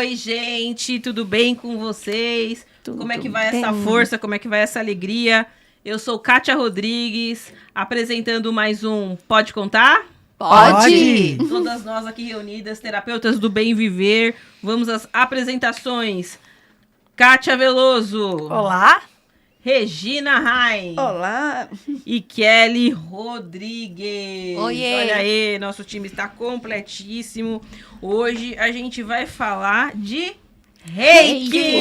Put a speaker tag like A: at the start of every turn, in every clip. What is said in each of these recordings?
A: Oi, gente, tudo bem com vocês? Como é que vai
B: bem.
A: essa força? Como é que vai essa alegria? Eu sou Kátia Rodrigues, apresentando mais um Pode Contar?
B: Pode!
A: Todas nós aqui reunidas, terapeutas do bem viver, vamos às apresentações. Kátia Veloso.
B: Olá!
A: Regina Rain.
B: Olá!
A: E Kelly Rodrigues.
C: Oiê.
A: Olha aí, nosso time está completíssimo. Hoje a gente vai falar de Reiki.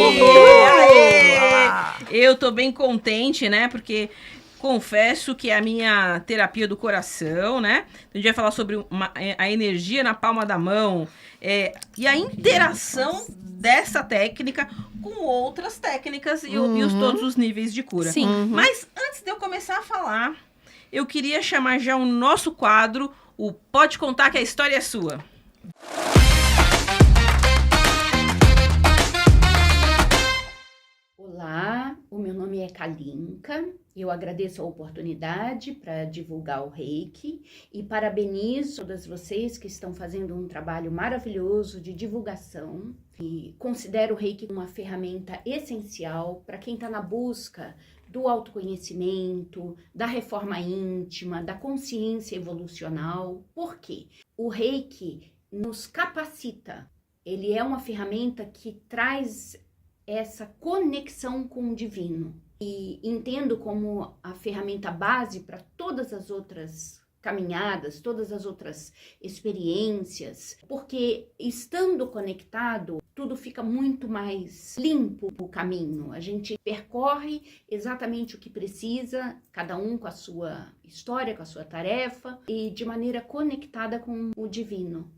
A: Aê! Eu tô bem contente, né? Porque confesso que é a minha terapia do coração, né? A gente vai falar sobre a energia na palma da mão e a interação dessa técnica com outras técnicas e todos os níveis de cura.
C: Sim.
A: Mas antes de eu começar a falar, eu queria chamar já o nosso quadro, o Pode Contar que a História é Sua.
D: Olá, o meu nome é Kalinka, eu agradeço a oportunidade para divulgar o Reiki e parabenizo todas vocês que estão fazendo um trabalho maravilhoso de divulgação e considero o Reiki uma ferramenta essencial para quem está na busca do autoconhecimento, da reforma íntima, da consciência evolucional. Por quê? O Reiki nos capacita, ele é uma ferramenta que traz essa conexão com o divino e entendo como a ferramenta base para todas as outras caminhadas, todas as outras experiências, porque estando conectado, tudo fica muito mais limpo o caminho. A gente percorre exatamente o que precisa, cada um com a sua história, com a sua tarefa e de maneira conectada com o divino.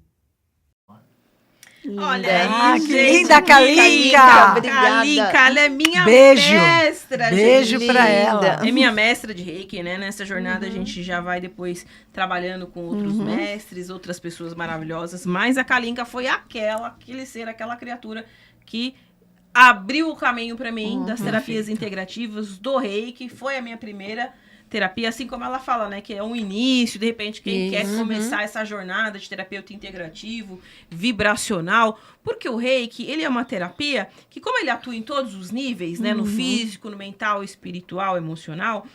A: Olha aí,
B: que
A: gente,
B: linda, Kalinka!
D: Obrigada.
A: Kalinka, ela é minha
B: Beijo.
A: mestra.
B: Beijo
A: gente.
B: pra ela.
A: É minha mestra de Reiki, né? Nessa jornada a gente já vai depois trabalhando com outros mestres, outras pessoas maravilhosas. Mas a Kalinka foi aquele ser, aquela criatura que abriu o caminho pra mim das terapias integrativas, do Reiki. Foi a minha primeira terapia, assim como ela fala, né, que é um início, de repente, quem quer começar essa jornada de terapeuta integrativo, vibracional, porque o Reiki, ele é uma terapia que, como ele atua em todos os níveis, né, no físico, no mental, espiritual, emocional,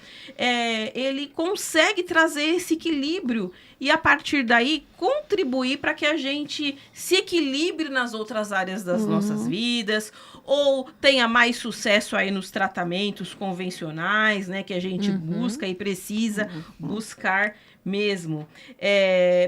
A: ele consegue trazer esse equilíbrio e, a partir daí, contribuir para que a gente se equilibre nas outras áreas das nossas vidas, ou tenha mais sucesso aí nos tratamentos convencionais, né, que a gente busca e precisa buscar mesmo.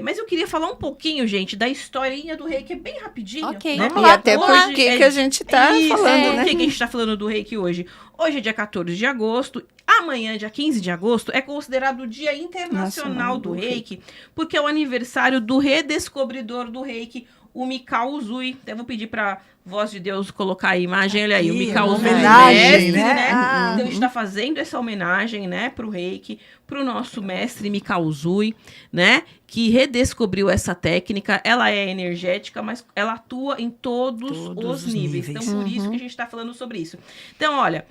A: Mas eu queria falar um pouquinho, gente, da historinha do Reiki, bem rapidinho.
C: Ok.
A: Né?
B: Vamos lá, até
A: Hoje
B: porque que a gente tá falando, né?
A: Por que a gente tá falando do Reiki hoje? Hoje é dia 14 de agosto, amanhã, dia 15 de agosto, é considerado o Dia Internacional do Reiki, porque é o aniversário do redescobridor do Reiki, o Mikao Usui. Até vou pedir pra Voz de Deus colocar a imagem, olha aí, o Mikao Usui,
B: homenagem,
A: mestre,
B: né?
A: Então a gente tá fazendo essa homenagem, né, pro Reiki, pro nosso mestre Mikao Usui, né, que redescobriu essa técnica. Ela é energética, mas ela atua em todos os níveis. Então por isso que a gente tá falando sobre isso. Então, olha,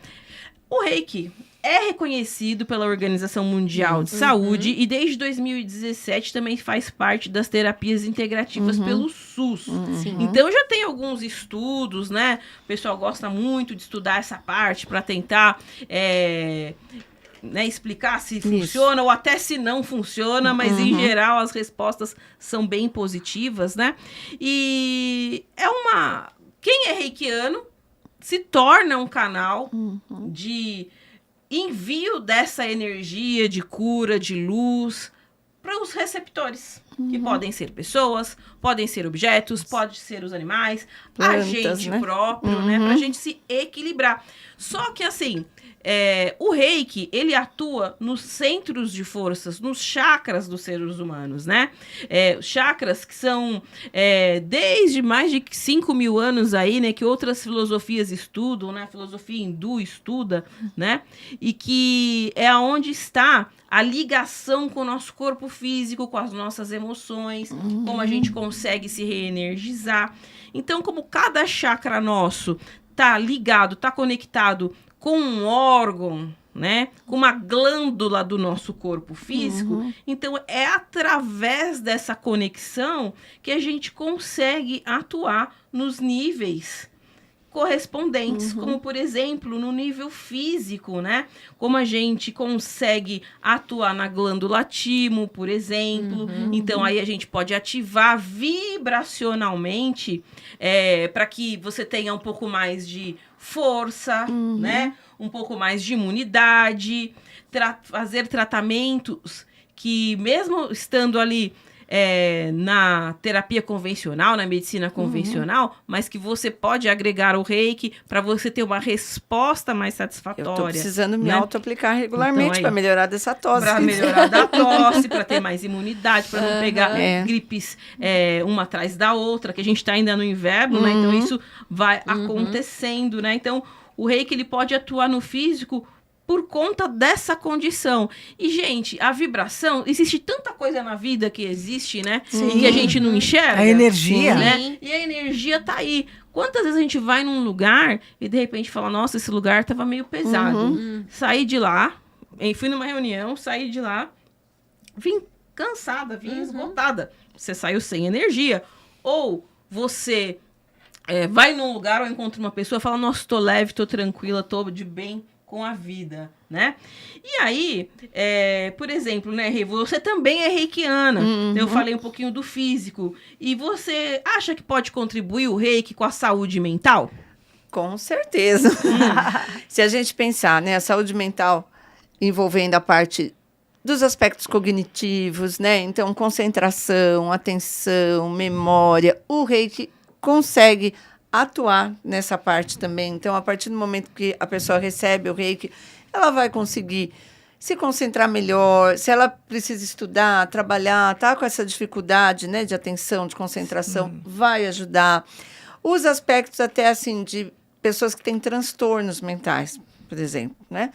A: o Reiki é reconhecido pela Organização Mundial de Saúde e desde 2017 também faz parte das terapias integrativas pelo SUS. Então já tem alguns estudos, né? O pessoal gosta muito de estudar essa parte para tentar explicar se funciona ou até se não funciona, mas em geral as respostas são bem positivas, né? E quem é reikiano se torna um canal de envio dessa energia de cura, de luz, para os receptores, que podem ser pessoas, podem ser objetos, pode ser os animais,
B: plantas,
A: a gente
B: né?
A: próprio, né, para a gente se equilibrar. Só que assim, o Reiki, ele atua nos centros de forças, nos chakras dos seres humanos, né? Chakras que são desde mais de 5.000 anos aí, né? Que outras filosofias estudam, né? A filosofia hindu estuda, né? E que é onde está a ligação com o nosso corpo físico, com as nossas emoções, como a gente consegue se reenergizar. Então, como cada chakra nosso tá ligado, tá conectado com um órgão né? Com uma glândula do nosso corpo físico. Então, é através dessa conexão que a gente consegue atuar nos níveis correspondentes, como, por exemplo, no nível físico, né? Como a gente consegue atuar na glândula timo, por exemplo. Então, aí a gente pode ativar vibracionalmente para que você tenha um pouco mais de força, né? Um pouco mais de imunidade, fazer tratamentos que, mesmo estando ali na terapia convencional, na medicina convencional, mas que você pode agregar o reiki para você ter uma resposta mais satisfatória.
B: Eu tô precisando me
A: né?
B: auto-aplicar regularmente
A: Então,
B: para melhorar dessa tosse.
A: Para melhorar da tosse, para ter mais imunidade, para não pegar gripes uma atrás da outra, que a gente está ainda no inverno, né? Então isso vai acontecendo, né? Então o reiki ele pode atuar no físico por conta dessa condição. E, gente, a vibração, existe tanta coisa na vida que existe, né?
B: Sim.
A: Que a gente não enxerga.
C: A energia.
A: Né? E a energia tá aí. Quantas vezes a gente vai num lugar e, de repente, fala, nossa, esse lugar tava meio pesado. Saí de lá, fui numa reunião, saí de lá, vim cansada, vim esgotada. Você saiu sem energia. Ou você vai num lugar ou encontra uma pessoa e fala, nossa, tô leve, tô tranquila, tô de bem com a vida, né? E aí, por exemplo, né, Rê, você também é reikiana. Eu falei um pouquinho do físico. E você acha que pode contribuir o reiki com a saúde mental?
B: Com certeza. Se a gente pensar, né, a saúde mental envolvendo a parte dos aspectos cognitivos, né? Então, concentração, atenção, memória, o reiki consegue atuar nessa parte também. Então, a partir do momento que a pessoa recebe o reiki, ela vai conseguir se concentrar melhor. Se ela precisa estudar, trabalhar, tá com essa dificuldade, né, de atenção, de concentração, vai ajudar. Os aspectos até assim de pessoas que têm transtornos mentais, por exemplo, né?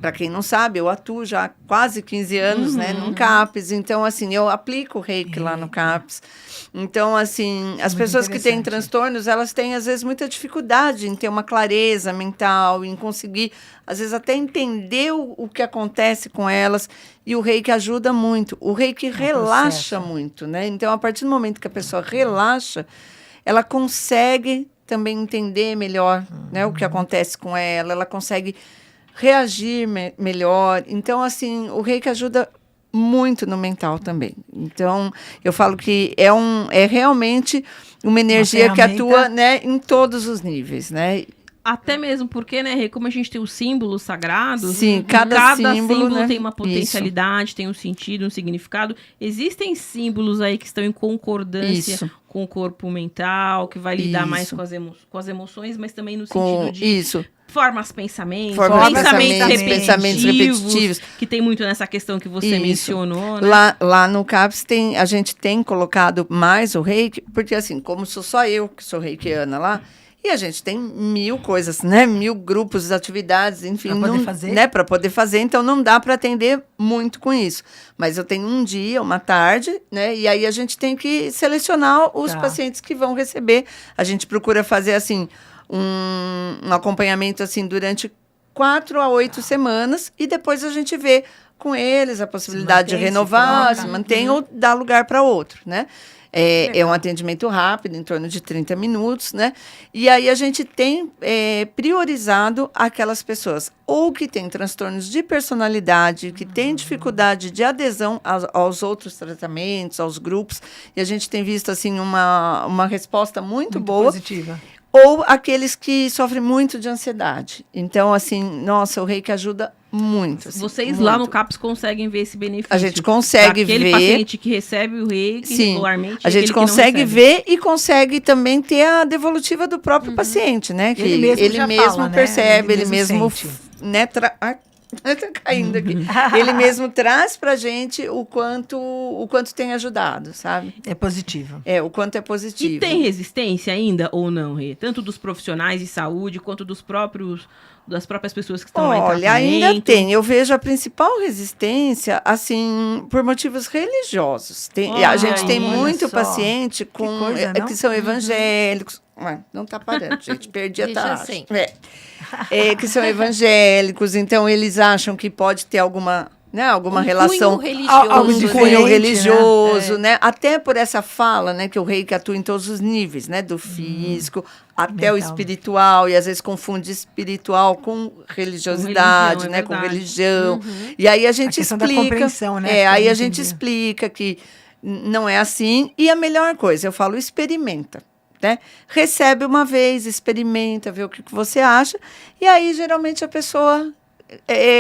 B: Para quem não sabe, eu atuo já há quase 15 anos, né, num CAPS. Então, assim, eu aplico o reiki lá no CAPS. Então, assim, as pessoas que têm transtornos, elas têm, às vezes, muita dificuldade em ter uma clareza mental, em conseguir, às vezes, até entender o que acontece com elas. E o reiki ajuda muito. O reiki relaxa muito, né? Então, a partir do momento que a pessoa relaxa, ela consegue também entender melhor, né, o que acontece com ela. Ela consegue reagir melhor. Então, assim, o reiki ajuda muito no mental também. Então, eu falo que é realmente uma energia que atua, né, em todos os níveis, né?
A: Até mesmo porque, né, Rê, como a gente tem os símbolos sagrados,
B: sim, cada símbolo, né,
A: tem uma potencialidade, tem um sentido, um significado. Existem símbolos aí que estão em concordância com o corpo mental, que vai lidar mais com as emoções, mas também no sentido de formas pensamentos pensamentos repetitivos, que tem muito nessa questão que você mencionou, né?
B: Lá no CAPS a gente tem colocado mais o reiki, porque assim, como sou só eu que sou reikiana lá, e a gente tem 1000 coisas, né? 1000 grupos, atividades, enfim, para poder fazer, então não dá para atender muito com isso. Mas eu tenho um dia, uma tarde, né? E aí a gente tem que selecionar os pacientes que vão receber. A gente procura fazer assim um acompanhamento assim durante 4 a 8 semanas e depois a gente vê com eles a possibilidade de renovar, se mantém ou dar lugar para outro, né? É um atendimento rápido, em torno de 30 minutos, né? E aí a gente tem priorizado aquelas pessoas ou que têm transtornos de personalidade, que têm dificuldade de adesão aos outros tratamentos, aos grupos, e a gente tem visto, assim, uma resposta muito boa.
C: Positiva.
B: Ou aqueles que sofrem muito de ansiedade. Então, assim, nossa, o reiki ajuda muito. Assim,
A: vocês
B: muito.
A: Lá no CAPS conseguem ver esse benefício?
B: A gente consegue ver.
A: Aquele paciente que recebe o reiki regularmente.
B: A gente consegue ver e consegue também ter a devolutiva do próprio paciente, né? Que ele mesmo percebe, ele mesmo né, tá caindo aqui. Ele mesmo traz pra gente o quanto tem ajudado, sabe?
C: É positivo.
B: O quanto é positivo.
A: E tem resistência ainda ou não, Rê? Tanto dos profissionais de saúde quanto das próprias pessoas que estão lá em tratamento?
B: Olha, ainda tem. Eu vejo a principal resistência, assim, por motivos religiosos. A gente tem muito paciente que são evangélicos, Não tá parando, gente. Perdi a
C: Deixa
B: taxa.
C: assim.
B: Que são evangélicos, então eles acham que pode ter alguma relação
C: cunho religioso,
B: algo de cunho
E: diferente,
B: religioso, né? Até por essa fala, né, que o reiki atua em todos os níveis, né, do físico até o
E: mental.
B: espiritual, e às vezes confunde espiritual com religiosidade,
A: religião,
B: né, com
A: verdade.
B: religião. E aí a gente
E: questão da
B: explica,
E: compreensão, né,
B: aí
E: pra
B: a gente
E: entender.
B: explica que não é assim, e a melhor coisa, eu falo, experimenta. Né? Recebe uma vez, experimenta, vê o que você acha, e aí geralmente a pessoa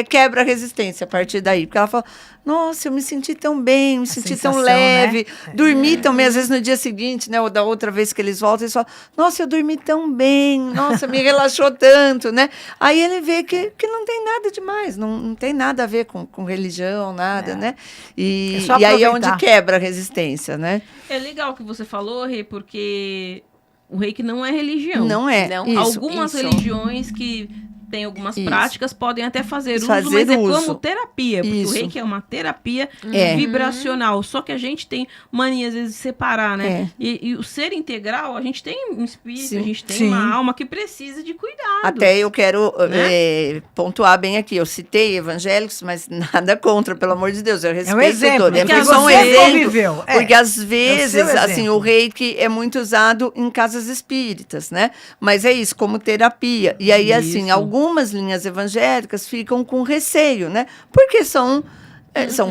B: quebra a resistência a partir daí, porque ela fala, nossa, eu me senti tão bem, me senti tão
E: sensação,
B: leve,
E: né?
B: dormi também, às vezes no dia seguinte, né, ou da outra vez que eles voltam, eles falam, nossa, eu dormi tão bem, nossa, me relaxou tanto, né? Aí ele vê que não tem nada demais, não tem nada a ver com religião, nada, né? E,
E: É só
B: e aí é
E: aproveitar.
B: onde quebra a resistência, né?
A: É legal que você falou, Rê, porque o reiki não é religião.
B: Não é.
C: Não.
B: Isso,
A: Algumas
B: isso.
A: religiões que têm algumas
B: Isso.
A: práticas podem até fazer uso,
B: Fazer
A: mas é
B: uso.
A: como terapia. Porque
B: Isso.
A: o reiki é uma terapia
B: É.
A: vibracional. Só que a gente tem mania, às vezes, de separar, né?
B: É.
A: E o ser integral, a gente tem um espírito,
B: Sim.
A: a gente tem
E: Sim.
A: uma alma que precisa de cuidado.
B: Até eu quero
A: Né?
B: pontuar bem aqui. Eu citei evangélicos, mas nada contra, pelo amor de Deus. Eu respeito
E: exemplo,
B: todo.
A: porque
B: Foi só um
A: você
B: exemplo.
E: conviveu.
B: Porque às vezes,
E: seu
B: assim,
E: exemplo.
B: o reiki é muito usado em casas espíritas, né? Mas é isso, como terapia. E aí, assim,
A: Isso.
B: algumas linhas evangélicas ficam com receio, né? Porque são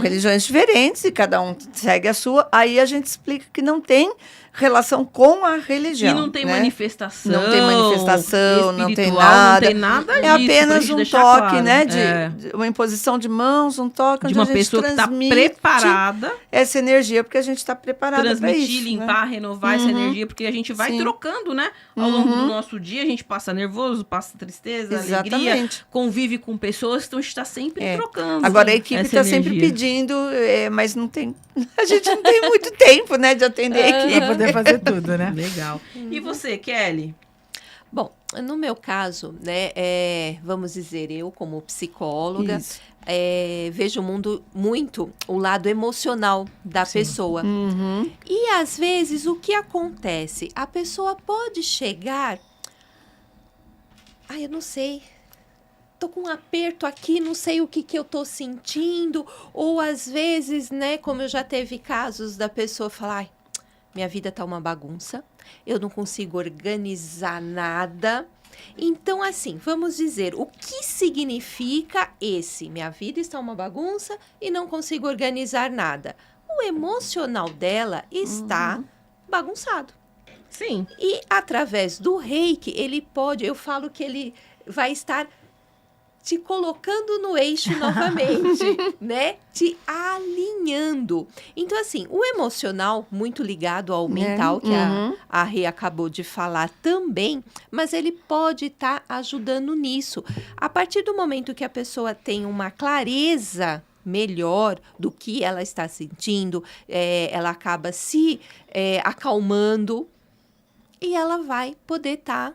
B: religiões diferentes e cada um segue a sua. Aí a gente explica que não tem relação com a religião.
A: E não tem
B: né?
A: manifestação.
B: Não tem manifestação, não tem
A: espiritual,
B: nada.
A: Não tem nada disso.
B: É apenas
A: pra gente
B: um
A: deixar
B: toque,
A: claro.
B: né?
A: É.
B: De uma imposição de mãos, um toque
A: De
B: onde
A: uma
B: a gente
A: pessoa que está
B: transmite
A: preparada,
B: essa energia, porque a gente está preparada para
A: transmitir,
B: isso.
A: limpar, renovar essa energia, porque a gente vai
B: Sim.
A: trocando, né? Ao longo do nosso dia, a gente passa nervoso, passa tristeza, alegria,
B: Exatamente.
A: convive com pessoas, então a gente está sempre trocando.
B: Agora a equipe
A: essa
B: está sempre
A: energia.
B: pedindo, mas não tem. A gente não tem muito tempo, né, de atender a equipe.
E: Pra poder fazer tudo, né?
A: Legal. E você, Kelly?
C: Bom, no meu caso, né, vamos dizer, eu como psicóloga,
B: Isso.
C: vejo o mundo muito, o lado emocional da pessoa.
B: Uhum.
C: E às vezes o que acontece? A pessoa pode chegar, eu não sei, tô com um aperto aqui, não sei o que eu tô sentindo, ou às vezes, né, como eu já teve casos da pessoa falar, ai, minha vida tá uma bagunça, eu não consigo organizar nada. Então, assim, vamos dizer, o que significa minha vida está uma bagunça e não consigo organizar nada? O emocional dela está bagunçado.
A: Sim.
C: E através do reiki, eu falo que ele vai estar te colocando no eixo novamente, né? Te alinhando. Então, assim, o emocional, muito ligado ao mental, que a Rê acabou de falar também, mas ele pode estar ajudando nisso. A partir do momento que a pessoa tem uma clareza melhor do que ela está sentindo, ela acaba se acalmando e ela vai poder estar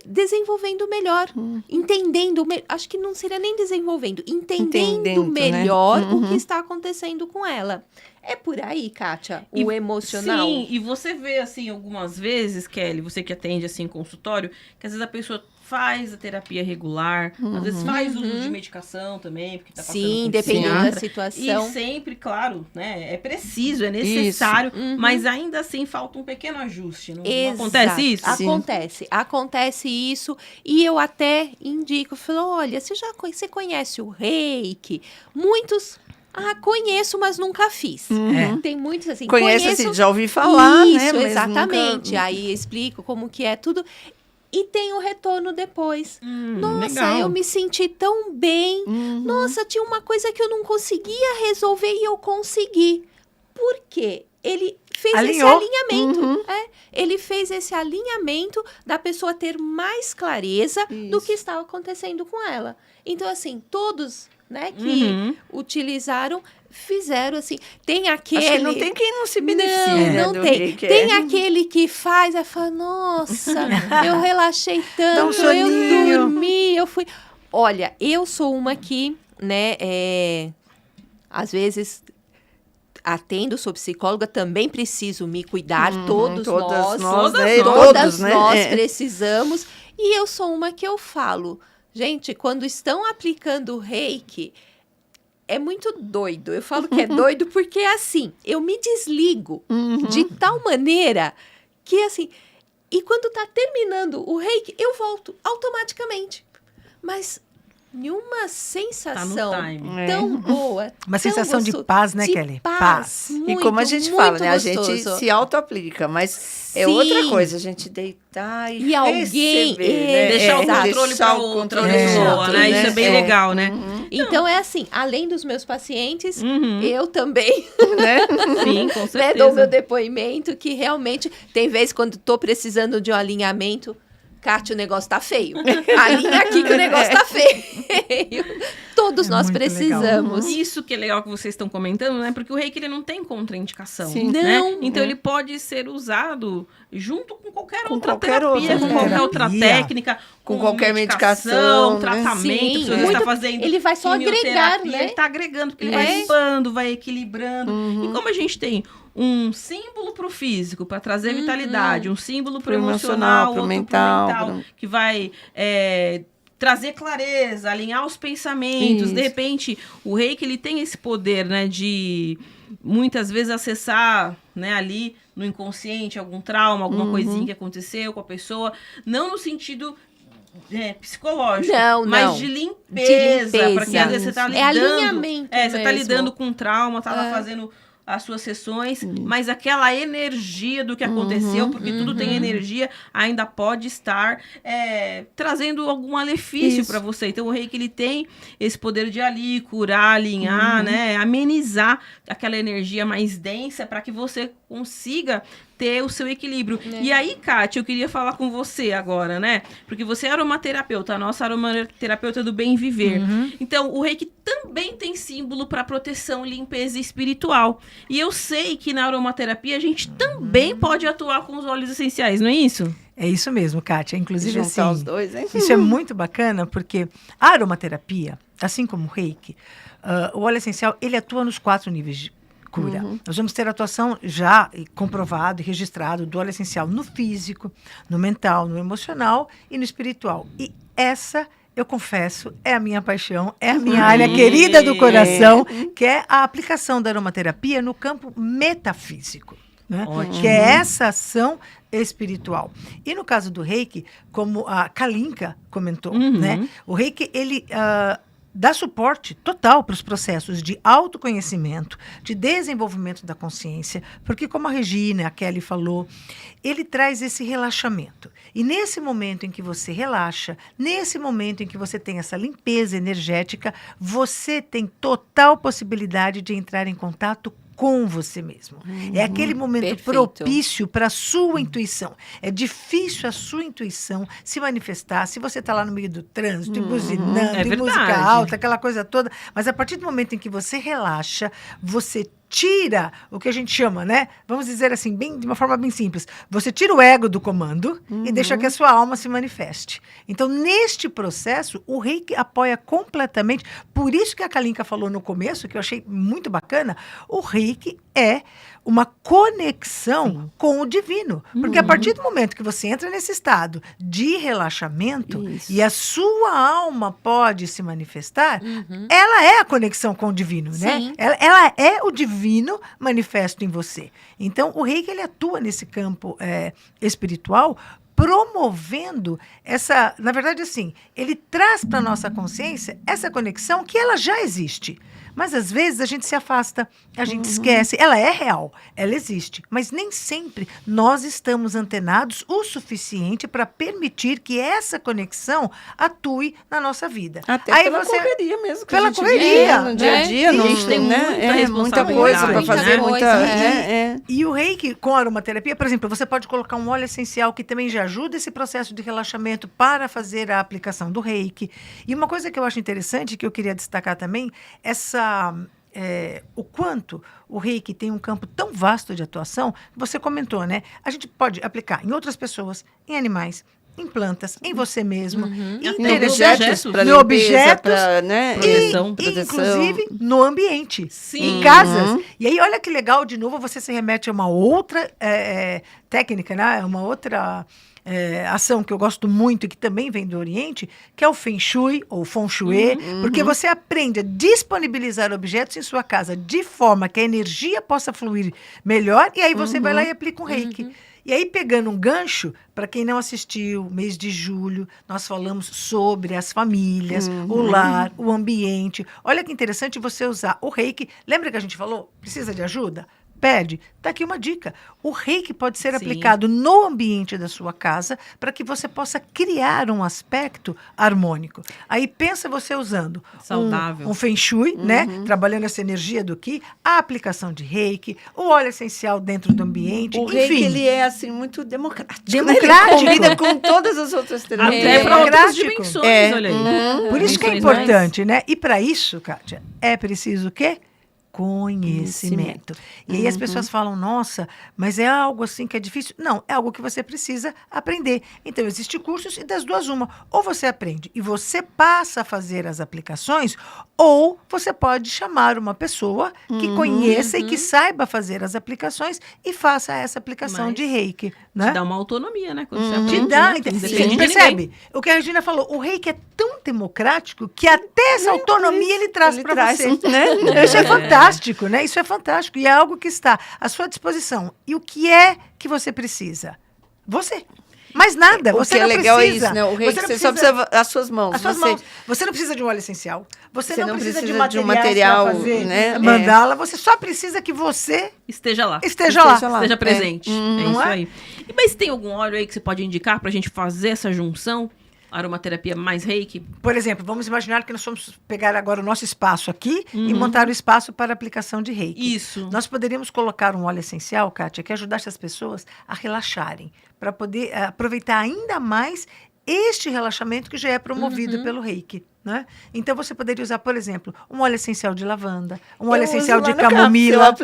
C: desenvolvendo melhor, entendendo, acho que não seria nem desenvolvendo, entendendo melhor o que está acontecendo com ela. É por aí, Kátia, o emocional.
A: Sim, e você vê, assim, algumas vezes, Kelly, você que atende, assim, em consultório, que às vezes a pessoa faz a terapia regular, às vezes faz uso de medicação também, porque tá passando
C: Sim,
A: com
C: dependendo da
A: psiquiatra.
C: situação.
A: E sempre, claro, né, é preciso, é necessário,
C: Isso.
A: mas ainda assim falta um pequeno ajuste, não
C: Exato.
A: acontece isso?
C: Acontece isso, e eu até indico, falo, olha, você conhece o reiki? Muitos, conheço, mas nunca fiz. Tem muitos assim,
B: Conhece,
C: conheço,
B: assim, já ouvi falar,
C: isso,
B: né? Mas
C: exatamente.
B: nunca...
C: Aí explico como que é tudo. E tem o retorno depois. Nossa,
A: legal.
C: eu me senti tão bem. Nossa, tinha uma coisa que eu não conseguia resolver e eu consegui. Por quê? Ele fez
E: Alinhou.
C: esse alinhamento. Ele fez esse alinhamento da pessoa ter mais clareza do que estava acontecendo com ela. Então, assim, todos, né, que utilizaram, fizeram assim. Tem aquele...
B: Acho que não tem quem não se beneficie, né,
C: Não
B: do
C: tem.
B: reiki,
C: Tem aquele que faz, aí fala, nossa, eu relaxei tanto, eu
E: soninho.
C: dormi, eu fui... Olha, eu sou uma que, né, às vezes, atendo, sou psicóloga, também preciso me cuidar, todas
B: todas
C: nós,
B: né?
C: todas
B: né?
C: nós precisamos. E eu sou uma que eu falo, gente, quando estão aplicando o reiki, é muito doido. Eu falo que é doido porque, assim, eu me desligo de tal maneira que, assim, e quando tá terminando o reiki, eu volto automaticamente. Mas em uma sensação
A: Tá no time.
C: tão boa.
E: Uma
C: tão
E: sensação de paz, né, Kelly?
C: Paz.
B: E como a gente fala, né? A gente
C: gostoso.
B: se auto-aplica, mas é
C: Sim.
B: outra coisa, a gente deitar e
C: alguém,
B: receber, né?
A: Deixar o
C: exato.
A: controle para outra
B: controle
A: pessoa,
B: pro
A: né?
B: outro,
A: Isso é bem
B: É.
A: legal, né?
C: Então é assim, além dos meus pacientes,
A: Uhum.
C: eu também
B: né?
A: Sim, com
C: né,
A: certeza.
C: dou meu depoimento que realmente tem vezes quando tô precisando de um alinhamento, Kátia, o negócio tá feio. Alinha aqui que o negócio tá feio. Todos
E: É
C: nós
E: muito
C: precisamos.
A: Isso que é legal que vocês estão comentando, né? Porque o reiki ele não tem contraindicação.
B: Sim.
A: Né?
C: Não.
A: Então ele pode ser usado junto com qualquer
B: Com
A: outra
B: qualquer
A: terapia,
B: outra
A: com qualquer outra
E: terapia.
A: técnica,
B: Com qualquer medicação, né?
A: tratamento
C: Sim,
A: que você
C: muito-
A: está fazendo.
C: ele vai só
A: quimioterapia,
C: agregar, né?
A: Ele está agregando, porque ele
C: É.
A: vai limpando, vai equilibrando. E como a gente tem um símbolo para o físico, para trazer vitalidade, um símbolo para o
B: Pro
A: emocional,
B: pro
A: outro
B: mental,
A: pro mental, que vai trazer clareza, alinhar os pensamentos.
B: Isso.
A: De repente, o reiki ele tem esse poder, né, de muitas vezes acessar, né, ali no inconsciente algum trauma, alguma coisinha que aconteceu com a pessoa, não no sentido psicológico,
C: Não,
A: mas
C: não.
A: de limpeza,
C: limpeza.
A: porque às vezes você tá
C: É
A: lidando,
C: alinhamento
A: você tá
C: mesmo.
A: lidando com trauma, tá lá fazendo as suas sessões, mas aquela energia do que aconteceu, porque tudo tem energia, ainda pode estar trazendo algum malefício
B: Isso.
A: para você. Então o reiki ele tem esse poder de ali curar, alinhar, né, amenizar aquela energia mais densa para que você consiga ter o seu equilíbrio. E aí, Kátia, eu queria falar com você agora, né? Porque você é aromaterapeuta, a nossa aromaterapeuta do bem viver. Então, o reiki também tem símbolo para proteção, limpeza espiritual. E eu sei que na aromaterapia a gente também pode atuar com os óleos essenciais, não é isso?
E: É isso mesmo, Kátia. Inclusive,
B: Juntar
E: assim,
B: os dois, hein?
E: isso é muito bacana, porque a aromaterapia, assim como o reiki, o óleo essencial, ele atua nos 4 níveis de cura. Nós vamos ter atuação já comprovado e registrado do óleo essencial no físico, no mental, no emocional e no espiritual. E essa, eu confesso, é a minha paixão, é a minha área querida do coração, que é a aplicação da aromaterapia no campo metafísico. Né?
A: Ótimo.
E: Que é essa ação espiritual. E no caso do reiki, como a Kalinka comentou, né? O reiki, ele dá suporte total para os processos de autoconhecimento, de desenvolvimento da consciência, porque como a Regina, a Kelly falou, ele traz esse relaxamento. E nesse momento em que você relaxa, nesse momento em que você tem essa limpeza energética, você tem total possibilidade de entrar em contato com você mesmo. É aquele momento
C: Perfeito.
E: propício para a sua intuição. É difícil a sua intuição se manifestar se você está lá no meio do trânsito, e buzinando,
A: É
E: e música
A: verdade.
E: alta, aquela coisa toda. Mas a partir do momento em que você relaxa, você tira o que a gente chama, né? Vamos dizer assim, de uma forma bem simples. Você tira o ego do comando e deixa que a sua alma se manifeste. Então, neste processo, o reiki apoia completamente. Por isso que a Kalinka falou no começo, que eu achei muito bacana, o reiki é uma conexão com o divino. Porque a partir do momento que você entra nesse estado de relaxamento
B: Isso.
E: e a sua alma pode se manifestar, ela é a conexão com o divino, né?
C: Sim.
E: Ela é o divino manifesto em você. Então, o reiki, ele atua nesse campo espiritual, promovendo essa... Na verdade, assim, ele traz para a nossa consciência essa conexão que ela já existe. Mas, às vezes, a gente se afasta, a gente esquece. Ela é real, ela existe. Mas nem sempre nós estamos antenados o suficiente para permitir que essa conexão atue na nossa vida.
B: Até
E: Aí
B: pela
E: você-
B: correria mesmo. Que
E: Pela
B: a gente
E: correria,
B: vive no dia a
C: né?
B: dia.
A: A
B: não
A: gente tem muita
B: muita coisa
A: responsabilidade,
B: para fazer,
C: né?
B: muita...
C: Coisa,
E: E o reiki com a aromaterapia, por exemplo, você pode colocar um óleo essencial que também já ajuda esse processo de relaxamento para fazer a aplicação do reiki. E uma coisa que eu acho interessante, que eu queria destacar também, o quanto o reiki tem um campo tão vasto de atuação, você comentou, né? A gente pode aplicar em outras pessoas, em animais, em plantas, em você mesmo.
B: Em
E: Interessante.
B: objetos para
E: No
B: limpeza,
E: objetos
B: para, né?
A: Proteção.
E: E, inclusive, no ambiente.
A: Sim.
E: Em casas. E aí, olha que legal, de novo, você se remete a uma outra técnica, né? Uma outra ação que eu gosto muito e que também vem do Oriente, que é o Feng Shui ou Feng Shui, porque você aprende a disponibilizar objetos em sua casa de forma que a energia possa fluir melhor e aí você vai lá e aplica um reiki. E aí, pegando um gancho, para quem não assistiu, mês de julho, nós falamos sobre as famílias, o lar, o ambiente. Olha que interessante você usar o reiki. Lembra que a gente falou? Precisa de ajuda? Pede. Tá aqui uma dica. O reiki pode ser aplicado no ambiente da sua casa para que você possa criar um aspecto harmônico. Aí pensa você usando
A: Saudável.
E: um Feng Shui, né? Trabalhando essa energia do Qi, a aplicação de reiki, o óleo essencial dentro do ambiente,
B: O
E: enfim.
B: reiki, ele é, assim, muito democrático.
E: Democrático.
B: Ele combina com todas as outras terapias.
A: Até para outras
E: democrático.
A: dimensões, olha aí.
E: Por isso que é
A: Dimensões
E: importante, né? E para isso, Kátia, é preciso o quê? Conhecimento. E aí as pessoas falam, nossa, mas é algo assim que é difícil. Não, é algo que você precisa aprender. Então, existem cursos e das duas uma. Ou você aprende e você passa a fazer as aplicações, ou você pode chamar uma pessoa que conheça e que saiba fazer as aplicações e faça essa aplicação
A: Mas
E: de reiki.
A: Te
E: Né?
A: dá uma autonomia, né? Quando você aprende,
E: Te dá,
A: né?
E: então,
A: Não
E: você
A: depende de
E: percebe?
A: ninguém.
E: O que a Regina falou, o reiki é tão democrático que até essa autonomia ele traz para você.
B: né?
E: Isso é fantástico, né? Isso é fantástico. E é algo que está à sua disposição. E o que é que você precisa? Você. Mais nada.
B: O
E: Você
B: que é
E: não
B: legal
E: precisa.
B: é isso, né? O reiki,
E: não
B: você só precisa as suas mãos.
E: as suas
B: você,
E: mãos. Você não precisa de um óleo essencial. Você não precisa de
B: de um
E: material
B: material,
E: para fazer
B: né?
E: mandala. Você só precisa que você
A: Esteja lá.
E: esteja lá.
A: Esteja presente. É
E: Não
A: isso
E: é?
A: aí. E, mas tem algum óleo aí que você pode indicar pra gente fazer essa junção? Aromaterapia mais reiki?
E: Por exemplo, vamos imaginar que nós vamos pegar agora o nosso espaço aqui e montar o espaço para aplicação de reiki.
A: Isso.
E: Nós poderíamos colocar um óleo essencial, Kátia, que ajudasse as pessoas a relaxarem, para poder aproveitar ainda mais este relaxamento que já é promovido pelo reiki. Né? Então, você poderia usar, por exemplo, um óleo essencial de lavanda, um óleo essencial de camomila.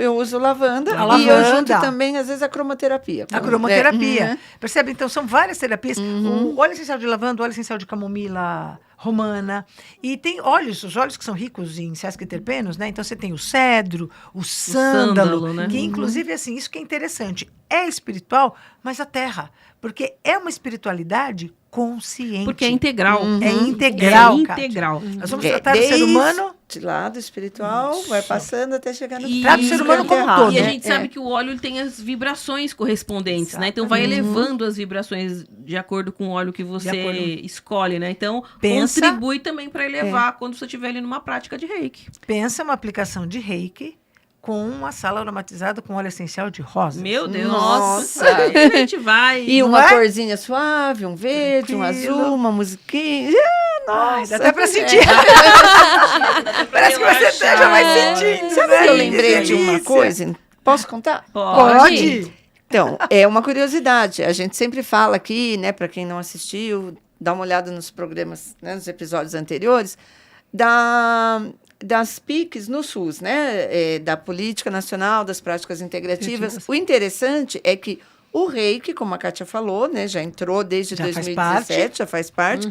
B: Eu uso lavanda.
E: A
B: E eu
E: lavanda.
B: junto também, às vezes, a cromoterapia.
E: A cromoterapia.
B: Uhum.
E: Percebe? Então, são várias terapias. O óleo essencial de lavanda, o óleo essencial de camomila romana. E tem óleos, os óleos que são ricos em sesquiterpenos, né? Então, você tem o cedro, o sândalo,
A: sândalo, né?
E: que, inclusive, assim, isso que é interessante. É espiritual, mas a terra. Porque é uma espiritualidade consciente.
A: Porque é integral.
E: É integral,
A: É
E: Kátia.
A: integral.
E: Nós vamos tratar o ser humano
B: de lado espiritual, vai passando até chegar no
E: Trata o ser humano como um todo,
A: E a
E: né?
A: gente sabe que o óleo tem as vibrações correspondentes, né? Então vai elevando as vibrações de acordo com o óleo que você
E: acordo.
A: escolhe, né? Então
E: Pensa-
A: contribui também para elevar quando você estiver ali numa prática de reiki.
E: pensa uma aplicação de reiki com uma sala aromatizada com óleo essencial de rosa.
A: Meu Deus,
B: Nossa.
A: nossa. Aí a gente vai.
B: E
E: Não
B: uma
E: é?
B: corzinha suave, um verde, um
E: Tranquilo.
B: azul, uma musiquinha.
E: Ai, dá até pra sentir.
A: Parece
E: Parece que você já vai sentindo.
B: Sabe
E: né?
B: que eu lembrei de uma
E: delícia.
B: coisa? Posso contar?
E: Pode.
B: Então, é uma curiosidade. A gente sempre fala aqui, né, para quem não assistiu, dá uma olhada nos programas, né, nos episódios anteriores, das PICs no SUS, né, da Política Nacional das Práticas Integrativas. O interessante é que o reiki, como a Kátia falou, né, já entrou desde
E: Já faz
B: 2017, já faz parte.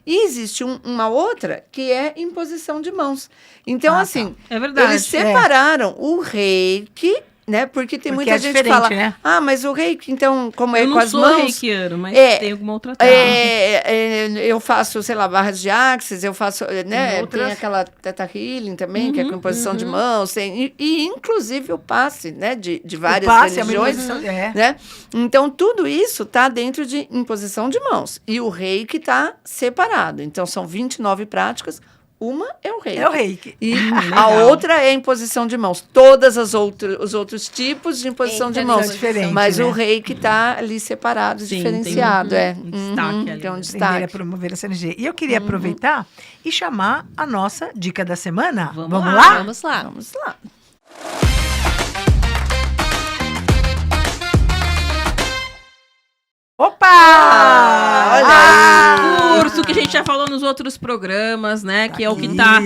B: E existe uma outra que é imposição de mãos. Então, assim,
A: É verdade.
B: eles separaram o reiki, né? Porque tem
E: Porque
B: muita
E: é
B: gente que
E: diferente,
B: fala,
E: né?
B: mas o reiki, então, como é
A: Eu
B: com
A: não
B: as
A: sou
B: mãos...
A: reikiano, mas
B: É,
A: tem alguma outra técnica.
B: eu faço, sei lá, barras de axis, eu faço, né?
E: Outras.
B: Tem aquela Theta Healing também, que é com imposição de mãos, tem, e inclusive o passe, né? De várias
E: O passe, a
B: religiões.
E: imposição, é.
B: Né? Então, tudo isso está dentro de imposição de mãos. E o reiki está separado. Então, são 29 práticas. Uma é o reiki.
E: É o reiki.
B: E a
A: legal.
B: outra é a imposição de mãos. Todas os outros tipos de imposição de mãos.
E: São diferentes,
B: Mas
E: né?
B: o reiki está ali separado,
A: Sim,
B: diferenciado.
A: tem um destaque ali,
B: Tem um
A: né?
E: Aprender a
B: destaque.
E: promover essa energia. E eu queria aproveitar e chamar a nossa dica da semana.
A: Vamos
E: Vamos
A: lá.
E: lá?
C: Vamos lá.
B: Vamos lá.
E: Opa!
B: olha aí.
A: Curso que a gente já falou nos outros programas, né? Que é o que tá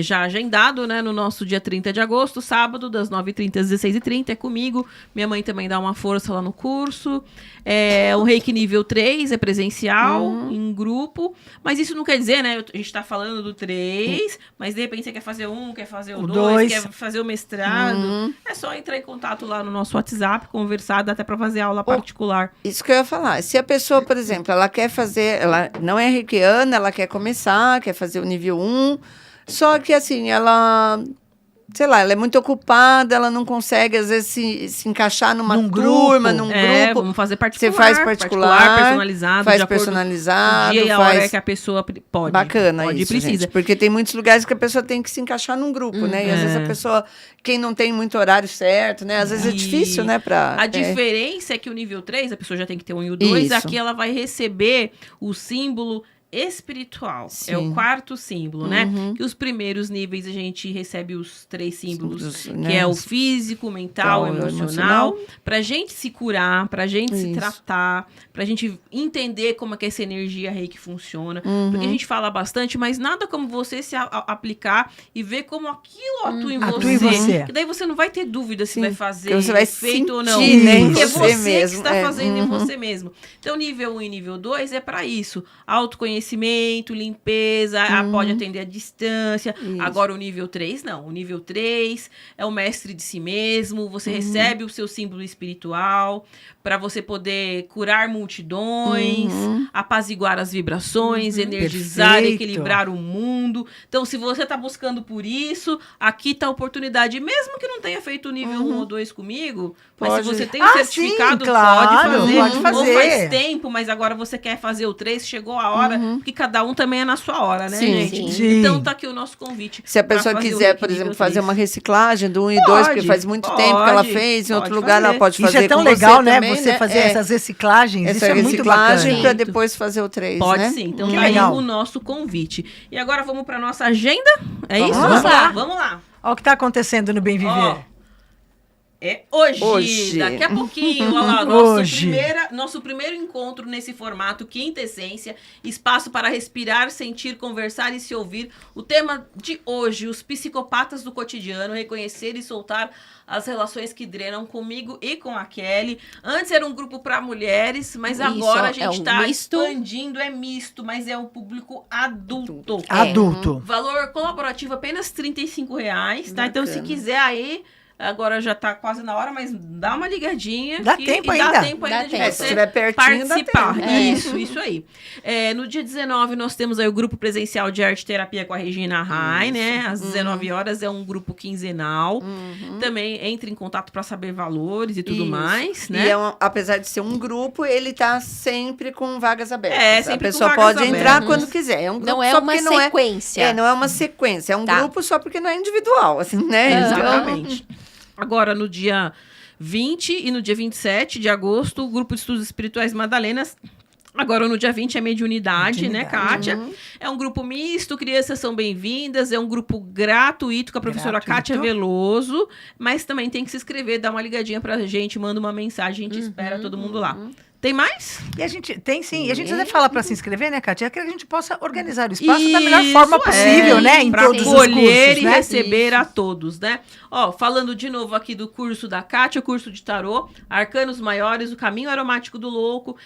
A: já agendado, né, no nosso dia 30 de agosto, sábado, das 9h30 às 16h30, é comigo. Minha mãe também dá uma força lá no curso. É um reiki nível 3, é presencial, em grupo. Mas isso não quer dizer, né, a gente tá falando do 3, mas de repente você quer fazer quer fazer o 2, quer fazer o mestrado. É só entrar em contato lá no nosso WhatsApp, conversar, dá até para fazer aula particular.
B: Isso que eu ia falar. Se a pessoa, por exemplo, ela quer fazer, ela não é reikiana, ela quer começar, quer fazer o nível 1, só que assim, ela, sei lá, ela é muito ocupada, ela não consegue, às vezes, se encaixar num turma, num grupo.
A: Vamos fazer particular.
B: Você faz particular,
A: personalizado.
B: faz personalizado.
A: O dia e a hora que a pessoa pode.
B: Bacana
A: pode
B: isso,
A: precisa.
B: gente, porque tem muitos lugares que a pessoa tem que se encaixar num grupo, né? E às vezes a pessoa, quem não tem muito horário certo, né? Às vezes é difícil, né?
A: A diferença é que o nível 3, a pessoa já tem que ter o 1 e o 2,
B: Isso.
A: aqui ela vai receber o símbolo espiritual.
B: Sim.
A: É o quarto símbolo, né? Que os primeiros níveis a gente recebe os 3 símbolos,
B: né?
A: que é o físico, mental,
B: Então,
A: emocional, pra gente se curar, pra gente se
B: Isso.
A: tratar, pra gente entender como é que essa energia reiki funciona. Porque a gente fala bastante, mas nada como você se aplicar e ver como aquilo atua em
E: Atua em você.
A: Que daí você não vai ter dúvida se
B: Sim.
A: vai fazer
B: Porque você vai
A: efeito ou não.
B: sentir,
E: né, em
A: Porque é
B: você
A: você
B: mesmo.
A: que está
B: É.
A: fazendo em você mesmo. Então, nível 1 e nível 2 é para isso. Autoconhecimento, limpeza, pode atender à distância.
B: Isso.
A: Agora, o nível 3, não. O nível 3 é o mestre de si mesmo. Você recebe o seu símbolo espiritual para você poder curar multidões, apaziguar as vibrações, energizar,
E: Perfeito.
A: equilibrar o mundo. Então, se você está buscando por isso, aqui está a oportunidade. Mesmo que não tenha feito o nível 1 ou 2 comigo, mas
B: Pode.
A: se você tem um certificado,
E: sim, claro,
A: pode fazer.
E: pode
A: Ou
E: fazer.
A: faz tempo, mas agora você quer fazer o 3, chegou a hora, porque cada um também é na sua hora, né,
B: Sim,
A: gente?
E: sim.
A: Então tá aqui o nosso convite.
B: Se a
A: pra
B: pessoa
A: fazer o
B: quiser,
A: reiki
B: por exemplo,
A: nível
B: fazer
A: 3.
B: uma reciclagem do 1 e 2, porque faz muito tempo que ela fez, em outro
A: pode
B: lugar ela
A: fazer.
B: pode fazer
E: Isso é tão
B: com
E: legal,
B: você
E: né?
B: também,
E: Você fazer essas reciclagens,
B: essa
E: isso é muito
B: reciclagem
E: bacana.
B: para depois fazer o 3,
A: Pode
B: né?
A: sim. Então
E: Que
A: tá aí
E: legal.
A: o nosso convite. E agora vamos pra nossa agenda? É isso?
B: Vamos
C: lá.
A: Vamos lá.
E: Olha o que está acontecendo no Bem Viver.
A: Ó, é hoje,
B: Hoje.
A: daqui a pouquinho, olha lá,
E: Hoje.
A: nosso primeiro encontro nesse formato Quinta Essência, espaço para respirar, sentir, conversar e se ouvir. O tema de hoje, os psicopatas do cotidiano, reconhecer e soltar as relações que drenam comigo e com a Kelly. Antes era um grupo para mulheres, mas
C: Isso,
A: agora a
C: é
A: gente
C: um
A: está
C: misto.
A: expandindo, é misto, mas é um público adulto.
E: Adulto.
A: Valor colaborativo apenas R$35, tá? Então, se
B: Bacana.
A: quiser aí, agora já tá quase na hora, mas dá uma ligadinha.
E: Dá tempo
A: e
E: ainda.
A: Dá tempo ainda
C: Dá
A: de
C: tempo.
B: Se
A: você
B: estiver pertinho, dá
A: participar.
B: tempo.
A: Isso aí. No dia 19, nós temos aí o grupo presencial de arte terapia com a Regina Rai, né? Às 19 horas, é um grupo quinzenal. Também entre em contato para saber valores e tudo
B: Isso.
A: mais,
B: E
A: né?
B: apesar de ser um grupo, ele tá sempre com vagas abertas.
A: É, sempre
B: a pessoa
A: com vagas
B: pode entrar
A: abertas.
B: quando quiser. É um grupo
C: Não é
B: só
C: uma
B: porque não
C: sequência.
B: não é uma sequência. É um
C: Tá.
B: grupo só porque não é individual, assim, né? Então,
A: Exatamente. Agora, no dia 20 e no dia 27 de agosto, o Grupo de Estudos Espirituais Madalenas. Agora, no dia 20 é mediunidade, né, Kátia? É um grupo misto, crianças são bem-vindas, é um grupo gratuito com a professora
E: Gratuito.
A: Kátia Veloso, mas também tem que se inscrever, dá uma ligadinha pra gente, manda uma mensagem, a gente espera todo mundo lá. Tem mais?
E: E a gente tem sim, e a gente até fala para se inscrever, né, Kátia? É que a gente possa organizar o espaço da melhor
A: Isso,
E: forma possível, né? Em
A: pra
E: todos os
A: acolher
E: cursos,
A: e
E: né?
A: receber a todos, né? Ó, falando de novo aqui do curso da Kátia, o curso de tarô, Arcanos Maiores, o Caminho Aromático do Louco.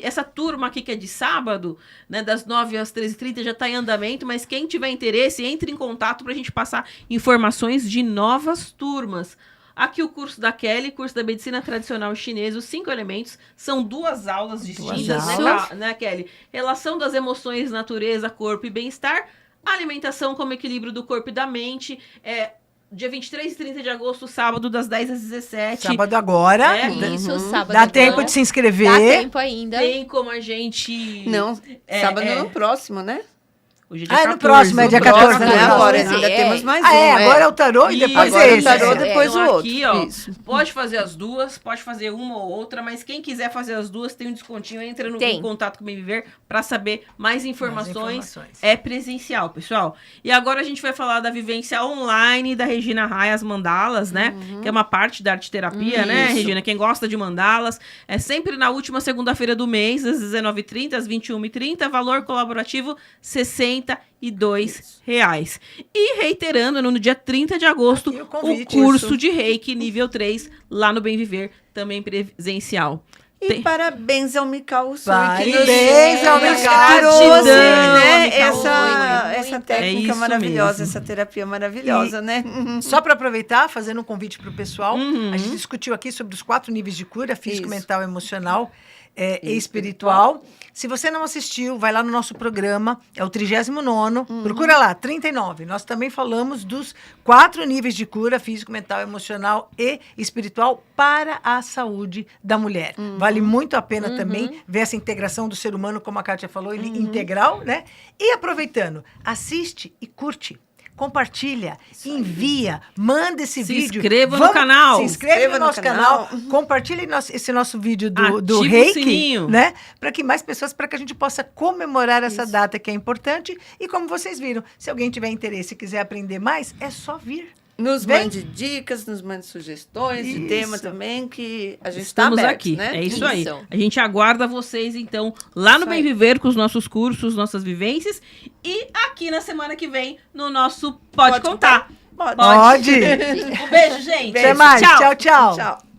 A: Essa turma aqui que é de sábado, né, das 9 às 13h30 já tá em andamento, mas quem tiver interesse, entre em contato pra gente passar informações de novas turmas. Aqui o curso da Kelly, curso da Medicina Tradicional Chinesa, os 5 elementos, são 2 aulas distintas,
E: aulas.
A: né, Kelly? Relação das emoções, natureza, corpo e bem-estar, alimentação como equilíbrio do corpo e da mente, dia 23 e 30 de agosto, sábado, das 10 às 17.
E: Sábado agora.
A: É,
C: Isso, sábado.
E: Dá tempo
C: agora.
E: de se inscrever.
C: Dá tempo ainda.
A: Tem como a gente...
B: Não, sábado no próximo, né?
A: Hoje
E: Ah, é no próximo, é dia
B: No
E: 14,
B: próximo,
E: né?
B: né? Agora
C: 14,
B: ainda
C: é.
B: temos mais
E: Ah, é,
B: um.
E: agora é o tarô e depois
A: Isso,
B: Agora
E: esse.
B: o tarô,
C: É.
B: depois
A: Então,
B: o outro.
A: aqui, ó,
B: Isso.
A: pode fazer as duas, pode fazer uma ou outra, mas quem quiser fazer as duas tem um descontinho, entra
C: Tem.
A: em contato com o Bem Viver para saber mais informações.
E: informações.
A: É presencial, pessoal. E agora a gente vai falar da vivência online da Regina Rai, as mandalas, né? Que é uma parte da arte terapia, né,
B: Isso.
A: Regina? Quem gosta de mandalas, é sempre na última segunda-feira do mês, às 19h30, às 21h30, valor colaborativo R$ R$52. E reiterando, no dia 30 de agosto,
E: Aqui o
A: o
E: convite,
A: curso
E: isso.
A: de Reiki nível 3, lá no Bem Viver, também presencial.
B: E parabéns ao Mikao Usui, que
E: Parabéns ao Mikao.
B: trouxe,
A: Gratidão,
B: né,
A: Mikao
B: essa
A: É
B: técnica
A: isso
B: maravilhosa,
A: mesmo.
B: essa terapia maravilhosa, né?
E: Só para aproveitar, fazendo um convite para o pessoal,
A: Uhum.
E: a gente discutiu aqui sobre os 4 níveis de cura, físico,
B: Isso.
E: mental, emocional e espiritual. Se você não assistiu, vai lá no nosso programa, é o 39º, procura lá, 39. Nós também falamos dos 4 níveis de cura, físico, mental, emocional e espiritual para a saúde da mulher. Vale muito a pena também ver essa integração do ser humano, como a Kátia falou, ele integral, né? E aproveitando, assiste e curte. Compartilha, envia, manda esse
A: Se
E: vídeo.
A: inscreva no canal.
E: Se inscreve no
B: no
E: nosso
B: canal.
E: canal. Compartilhe esse nosso vídeo do
A: Ativa o
E: Reiki,
A: sininho.
E: né? Para que mais pessoas, para que a gente possa comemorar essa data que é importante. E como vocês viram, se alguém tiver interesse e quiser aprender mais, é só vir.
B: Nos
E: Vem.
B: mande dicas, nos mande sugestões de
E: Isso.
B: tema também, que a gente está
A: Estamos
B: aberto,
A: aqui,
B: né?
A: é isso aí.
C: Isso.
A: A gente aguarda vocês, então, lá no
B: Isso
A: Bem
B: aí.
A: Viver, com os nossos cursos, nossas vivências. E aqui na semana que vem, no nosso Pode Contar.
B: Pode.
E: Pode.
A: Um beijo, gente.
E: Até mais. Tchau, tchau.
B: Tchau.